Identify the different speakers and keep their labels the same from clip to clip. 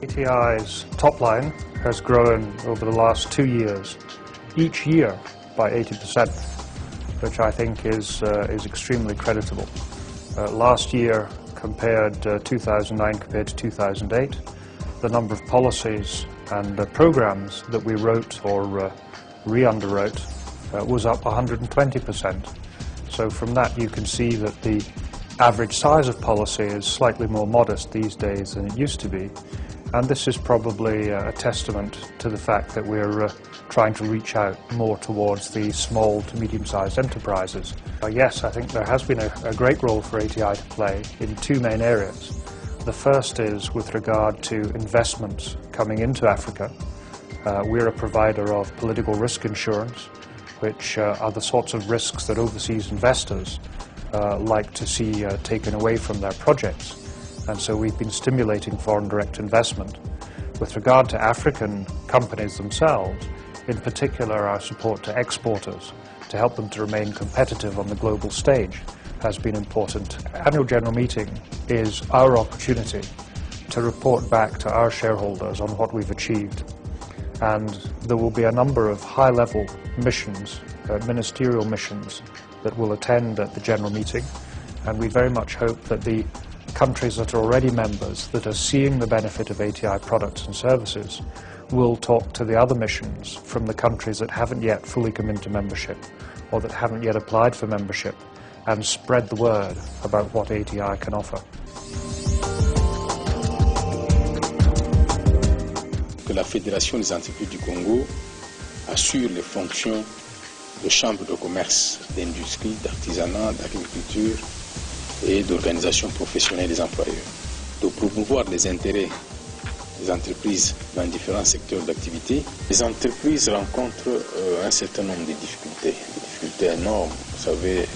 Speaker 1: ATI's top line has grown over the last 2 years, each year by 80%, which I think is extremely creditable. Last year, 2009 compared to 2008, the number of policies and programs that we wrote or re-underwrote was up 120%. So from that you can see that the average size of policy is slightly more modest these days than it used to be, and this is probably a testament to the fact that we're trying to reach out more towards the small to medium-sized enterprises. Yes, I think there has been a great role for ATI to play in two main areas. The first is with regard to investments coming into Africa. We're a provider of political risk insurance, which are the sorts of risks that overseas investors like to see taken away from their projects. And so we've been stimulating foreign direct investment. With regard to African companies themselves, in particular our support to exporters to help them to remain competitive on the global stage has been important. Annual General Meeting is our opportunity to report back to our shareholders on what we've achieved. And there will be a number of high-level missions, ministerial missions, that will attend at the General Meeting, and we very much hope that the countries that are already members, that are seeing the benefit of ATI products and services, will talk to the other missions from the countries that haven't yet fully come into membership or that haven't yet applied for membership, and spread the word about what ATI can offer.
Speaker 2: Que la Fédération des entreprises du Congo assure les fonctions de chambre de commerce, d'industrie, d'artisanat, d'agriculture et d'organisation professionnelle des employeurs. De promouvoir les intérêts des entreprises dans différents secteurs d'activité. Les entreprises rencontrent un certain nombre de difficultés énormes. Vous savez,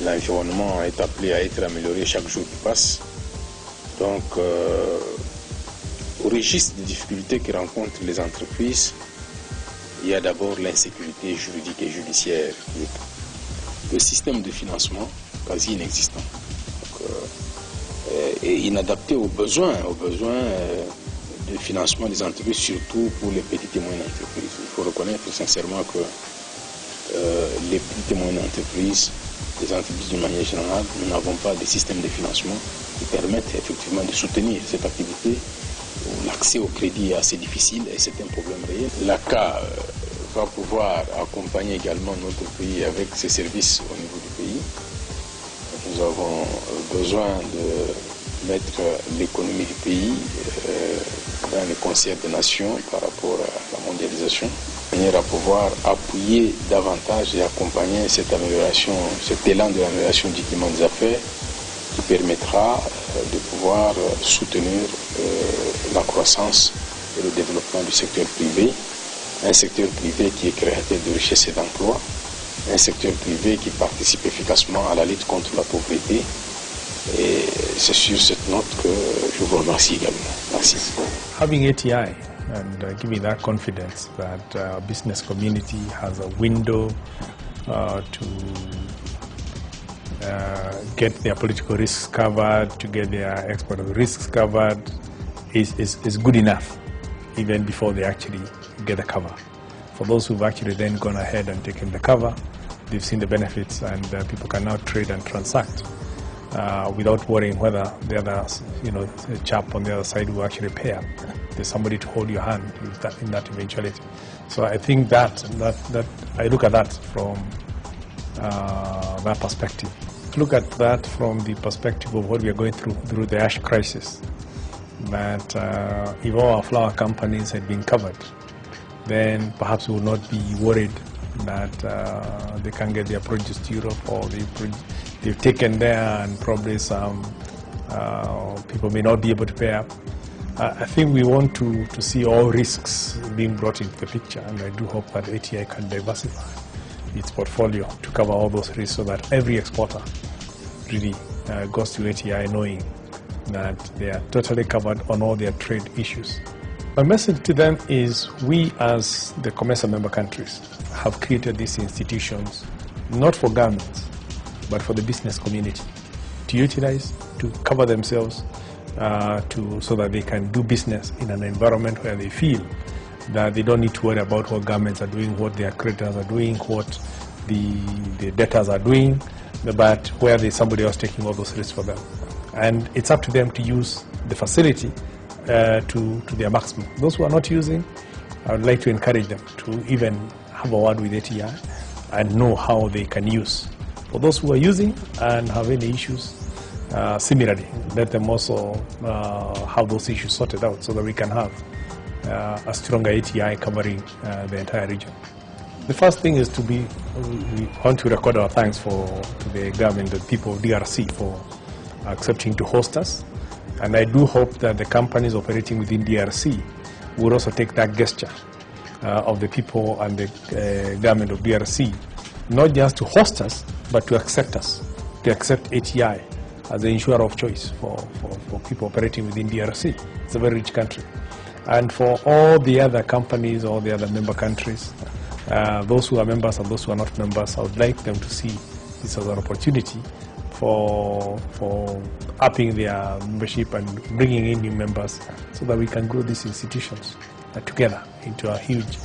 Speaker 2: l'environnement est appelé à être amélioré chaque jour qui passe. Donc, au registre des difficultés que rencontrent les entreprises, il y a d'abord l'insécurité juridique et judiciaire. Le système de financement quasi inexistant et inadapté aux besoins de financement des entreprises, surtout pour les petites et moyennes entreprises. Il faut reconnaître sincèrement que les petites et moyennes entreprises, les entreprises d'une manière générale, nous n'avons pas de système de financement qui permettent effectivement de soutenir cette activité. L'accès au crédit est assez difficile et c'est un problème réel. L'ACA va pouvoir accompagner également notre pays avec ses services au niveau du pays. Nous avons besoin de mettre l'économie du pays dans le concert des nations par rapport à la mondialisation, de manière à pouvoir appuyer davantage et accompagner cette amélioration, cet élan de l'amélioration du climat des affaires qui permettra de pouvoir soutenir la croissance et le développement du secteur privé, un secteur privé qui est créateur de richesses et d'emplois, un secteur privé qui participe efficacement à la lutte contre la pauvreté. Et c'est sur cette note que je vous remercie également. Merci.
Speaker 3: Having ATI and giving that confidence that our business community has a window to get their political risks covered, to get their export risks covered, is good enough, even before they actually get the cover. For those who've actually then gone ahead and taken the cover, they've seen the benefits, and people can now trade and transact without worrying whether the other, the chap on the other side will actually pay up. There's somebody to hold your hand in that eventuality. So I think that I look at that from that perspective. Look at that from the perspective of what we are going through the ash crisis. That if all our flour companies had been covered, then perhaps we would not be worried that they can't get their produce to Europe, or they've taken there and probably some people may not be able to pay up. I think we want to see all risks being brought into the picture, and I do hope that ATI can diversify its portfolio to cover all those risks so that every exporter really goes to ATI knowing that they are totally covered on all their trade issues. My message to them is we as the COMESA member countries have created these institutions not for governments but for the business community to utilize, to cover themselves, so that they can do business in an environment where they feel that they don't need to worry about what governments are doing, what their creditors are doing, what the debtors are doing, but where there's somebody else taking all those risks for them. And it's up to them to use the facility to their maximum. Those who are not using, I would like to encourage them to even have a word with ATI and know how they can use. For those who are using and have any issues, similarly, let them also have those issues sorted out so that we can have a stronger ATI covering the entire region. The first thing is we want to record our thanks to the government, the people of DRC for accepting to host us. And I do hope that the companies operating within DRC will also take that gesture of the people and the government of DRC, not just to host us, but to accept us, to accept ATI as the insurer of choice for people operating within DRC. It's a very rich country. And for all the other companies, all the other member countries, those who are members and those who are not members, I would like them to see this as an opportunity for upping their membership and bringing in new members so that we can grow these institutions together into a huge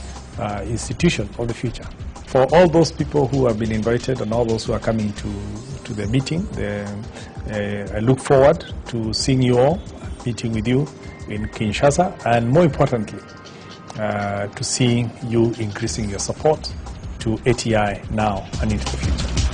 Speaker 3: institution of the future. For all those people who have been invited and all those who are coming to the meeting, I look forward to seeing you all, meeting with you in Kinshasa, and more importantly, to seeing you increasing your support to ATI now and into the future.